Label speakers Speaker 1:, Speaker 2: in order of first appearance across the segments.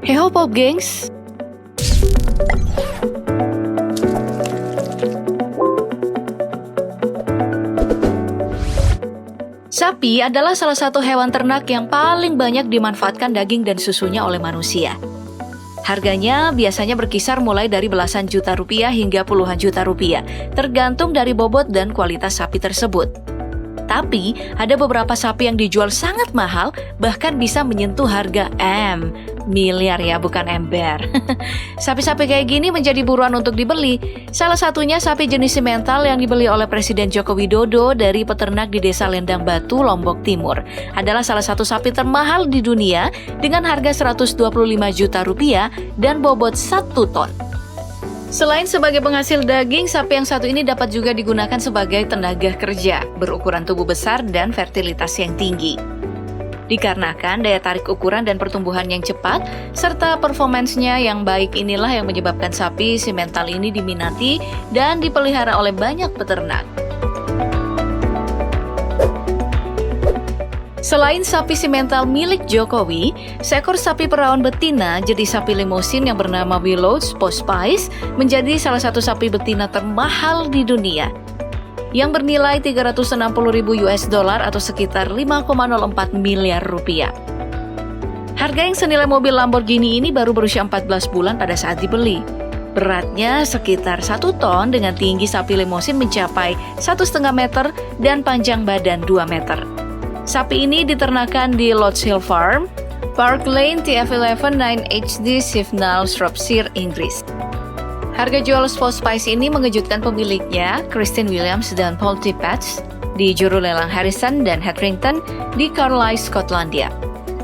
Speaker 1: Heho Pop gengs! Sapi adalah salah satu hewan ternak yang paling banyak dimanfaatkan daging dan susunya oleh manusia. Harganya biasanya berkisar mulai dari belasan juta rupiah hingga puluhan juta rupiah, tergantung dari bobot dan kualitas sapi tersebut. Tapi, ada beberapa sapi yang dijual sangat mahal, bahkan bisa menyentuh harga miliar ya, bukan ember. Sapi-sapi kayak gini menjadi buruan untuk dibeli. Salah satunya sapi jenis simental yang dibeli oleh Presiden Joko Widodo dari peternak di Desa Lendang Batu, Lombok Timur. Adalah salah satu sapi termahal di dunia dengan harga 125 juta rupiah dan bobot 1 ton. Selain sebagai penghasil daging, sapi yang satu ini dapat juga digunakan sebagai tenaga kerja, berukuran tubuh besar dan fertilitas yang tinggi. Dikarenakan daya tarik ukuran dan pertumbuhan yang cepat, serta performansnya yang baik inilah yang menyebabkan sapi simental ini diminati dan dipelihara oleh banyak peternak. Selain sapi simental milik Jokowi, seekor sapi perawan betina jenis sapi limosin yang bernama Willows Postpice menjadi salah satu sapi betina termahal di dunia, yang bernilai 360.000 US dollar atau sekitar 5,04 miliar rupiah. Harga yang senilai mobil Lamborghini ini baru berusia 14 bulan pada saat dibeli. Beratnya sekitar 1 ton dengan tinggi sapi limosin mencapai 1,5 meter dan panjang badan 2 meter. Sapi ini diternakan di Lodge Hill Farm, Park Lane, TF11 9HD, Sifnal, Shropshire, Inggris. Harga jual Postpice ini mengejutkan pemiliknya, Christine Williams dan Paul Tippett, di juru lelang Harrison dan Hetherington di Carlisle, Skotlandia.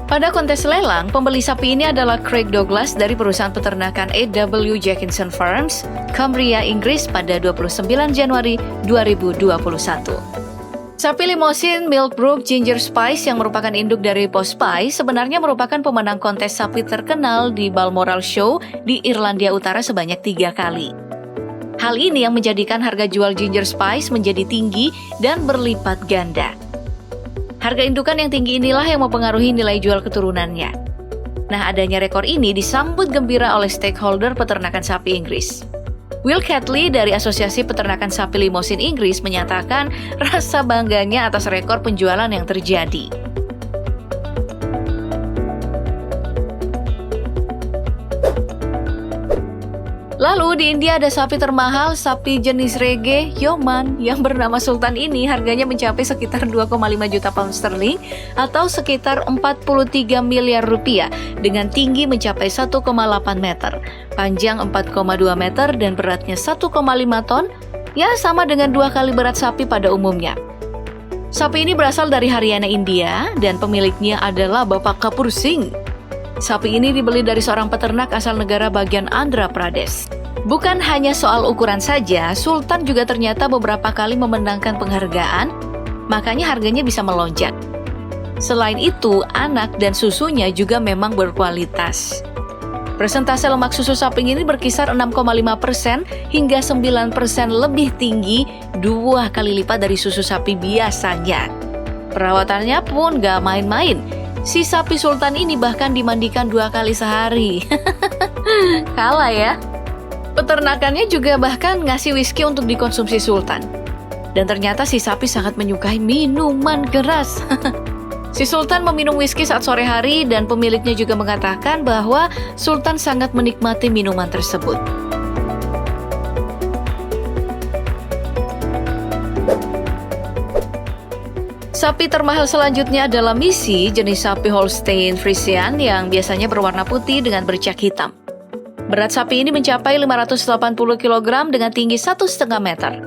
Speaker 1: Pada kontes lelang, pembeli sapi ini adalah Craig Douglas dari perusahaan peternakan A.W. Jenkinson Farms, Cumbria, Inggris pada 29 Januari 2021. Sapi limosin Milkbrook Ginger Spice yang merupakan induk dari Postpice sebenarnya merupakan pemenang kontes sapi terkenal di Balmoral Show di Irlandia Utara sebanyak 3 kali. Hal ini yang menjadikan harga jual Ginger Spice menjadi tinggi dan berlipat ganda. Harga indukan yang tinggi inilah yang mempengaruhi nilai jual keturunannya. Nah, adanya rekor ini disambut gembira oleh stakeholder peternakan sapi Inggris. Will Catley dari Asosiasi Peternakan Sapi Limosin Inggris menyatakan rasa bangganya atas rekor penjualan yang terjadi. Lalu di India ada sapi termahal, sapi jenis rege, Yoman, yang bernama Sultan ini harganya mencapai sekitar 2,5 juta pound sterling atau sekitar 43 miliar rupiah dengan tinggi mencapai 1,8 meter, panjang 4,2 meter dan beratnya 1,5 ton, ya sama dengan 2 kali berat sapi pada umumnya. Sapi ini berasal dari Haryana, India dan pemiliknya adalah Bapak Kapur Singh. Sapi ini dibeli dari seorang peternak asal negara bagian Andhra Pradesh. Bukan hanya soal ukuran saja, Sultan juga ternyata beberapa kali memenangkan penghargaan, makanya harganya bisa melonjak. Selain itu, anak dan susunya juga memang berkualitas. Persentase lemak susu sapi ini berkisar 6,5% hingga 9% lebih tinggi, 2 kali lipat dari susu sapi biasanya. Perawatannya pun gak main-main. Si sapi Sultan ini bahkan dimandikan 2 kali sehari. Kalah ya. Peternakannya juga bahkan ngasih whisky untuk dikonsumsi Sultan. Dan ternyata si sapi sangat menyukai minuman keras. Si Sultan meminum whisky saat sore hari dan pemiliknya juga mengatakan bahwa Sultan sangat menikmati minuman tersebut. Sapi termahal selanjutnya adalah Misi, jenis sapi Holstein Friesian yang biasanya berwarna putih dengan bercak hitam. Berat sapi ini mencapai 580 kg dengan tinggi 1,5 meter.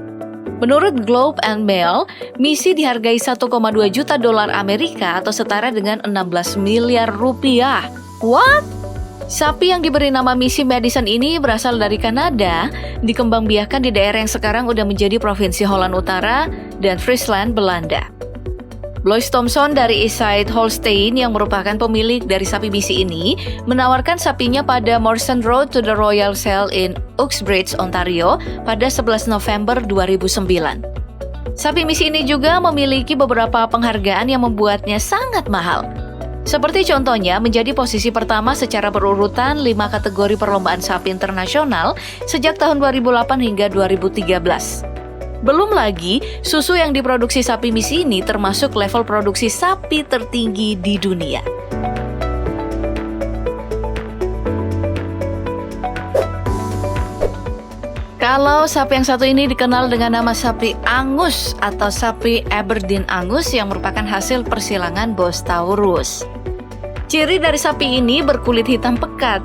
Speaker 1: Menurut Globe and Mail, Misi dihargai 1,2 juta dolar Amerika atau setara dengan 16 miliar rupiah. What? Sapi yang diberi nama Misi Madison ini berasal dari Kanada, dikembangbiakan di daerah yang sekarang udah menjadi Provinsi Holland Utara dan Friesland, Belanda. Blois Thompson dari Eastside Holstein yang merupakan pemilik dari sapi Misi ini menawarkan sapinya pada Morrison Road to the Royal Sale in Uxbridge, Ontario pada 11 November 2009. Sapi Misi ini juga memiliki beberapa penghargaan yang membuatnya sangat mahal. Seperti contohnya menjadi posisi pertama secara berurutan 5 kategori perlombaan sapi internasional sejak tahun 2008 hingga 2013. Belum lagi, susu yang diproduksi sapi misi ini termasuk level produksi sapi tertinggi di dunia. Kalau sapi yang satu ini dikenal dengan nama sapi Angus atau sapi Aberdeen Angus yang merupakan hasil persilangan Bos Taurus. Ciri dari sapi ini berkulit hitam pekat.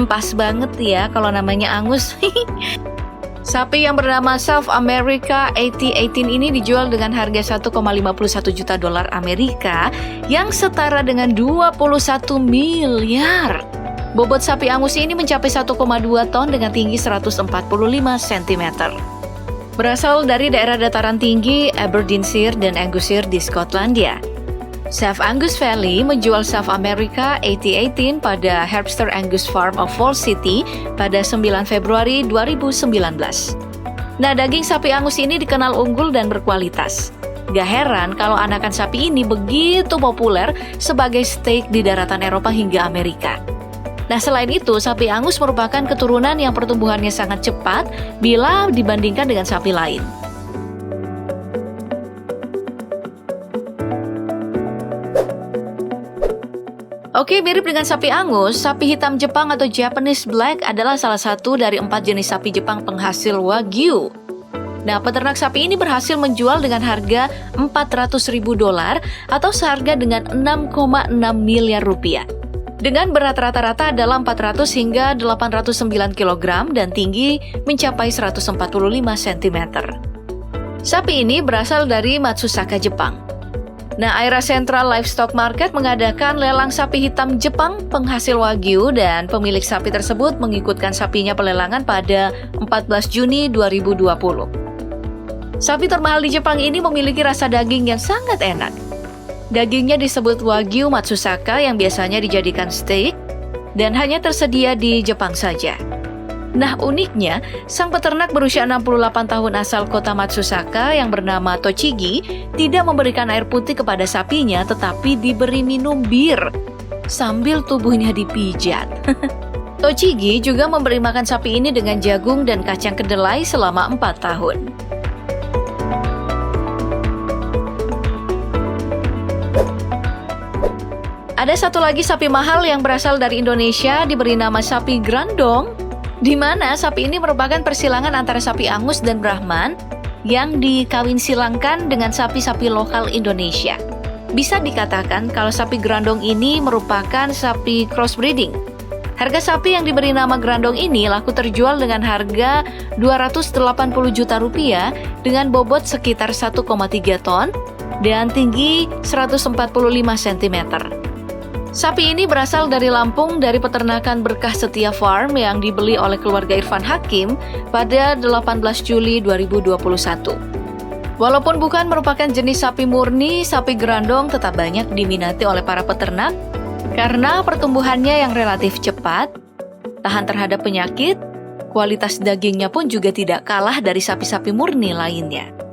Speaker 1: Pas banget ya kalau namanya Angus. Sapi yang bernama South America AT18 ini dijual dengan harga $1,51 juta Amerika yang setara dengan 21 miliar. Bobot sapi Angus ini mencapai 1,2 ton dengan tinggi 145 cm. Berasal dari daerah dataran tinggi Aberdeenshire dan Angushire di Skotlandia. South Angus Valley menjual South America AT18 pada Herbster Angus Farm of Falls City pada 9 Februari 2019. Nah, daging sapi Angus ini dikenal unggul dan berkualitas. Gak heran kalau anakan sapi ini begitu populer sebagai steak di daratan Eropa hingga Amerika. Nah, selain itu, sapi Angus merupakan keturunan yang pertumbuhannya sangat cepat bila dibandingkan dengan sapi lain. Oke, mirip dengan sapi Angus, sapi hitam Jepang atau Japanese Black adalah salah satu dari 4 jenis sapi Jepang penghasil Wagyu. Nah, peternak sapi ini berhasil menjual dengan harga $400.000 atau seharga dengan 6,6 miliar rupiah. Dengan berat rata-rata adalah 400 hingga 809 kg dan tinggi mencapai 145 cm. Sapi ini berasal dari Matsusaka, Jepang. Nah, Aira Central Livestock Market mengadakan lelang sapi hitam Jepang penghasil Wagyu dan pemilik sapi tersebut mengikutkan sapinya pelelangan pada 14 Juni 2020. Sapi termahal di Jepang ini memiliki rasa daging yang sangat enak. Dagingnya disebut Wagyu Matsusaka yang biasanya dijadikan steak dan hanya tersedia di Jepang saja. Nah, uniknya, sang peternak berusia 68 tahun asal kota Matsusaka yang bernama Tochigi tidak memberikan air putih kepada sapinya tetapi diberi minum bir sambil tubuhnya dipijat. Tochigi juga memberi makan sapi ini dengan jagung dan kacang kedelai selama 4 tahun. Ada satu lagi sapi mahal yang berasal dari Indonesia diberi nama sapi Grandong, di mana sapi ini merupakan persilangan antara sapi Angus dan Brahman yang dikawin silangkan dengan sapi-sapi lokal Indonesia. Bisa dikatakan kalau sapi Grandong ini merupakan sapi crossbreeding. Harga sapi yang diberi nama Grandong ini laku terjual dengan harga $280 juta dengan bobot sekitar 1,3 ton dan tinggi 145 cm. Sapi ini berasal dari Lampung dari peternakan Berkah Setia Farm yang dibeli oleh keluarga Irfan Hakim pada 18 Juli 2021. Walaupun bukan merupakan jenis sapi murni, sapi Grandong tetap banyak diminati oleh para peternak karena pertumbuhannya yang relatif cepat, tahan terhadap penyakit, kualitas dagingnya pun juga tidak kalah dari sapi-sapi murni lainnya.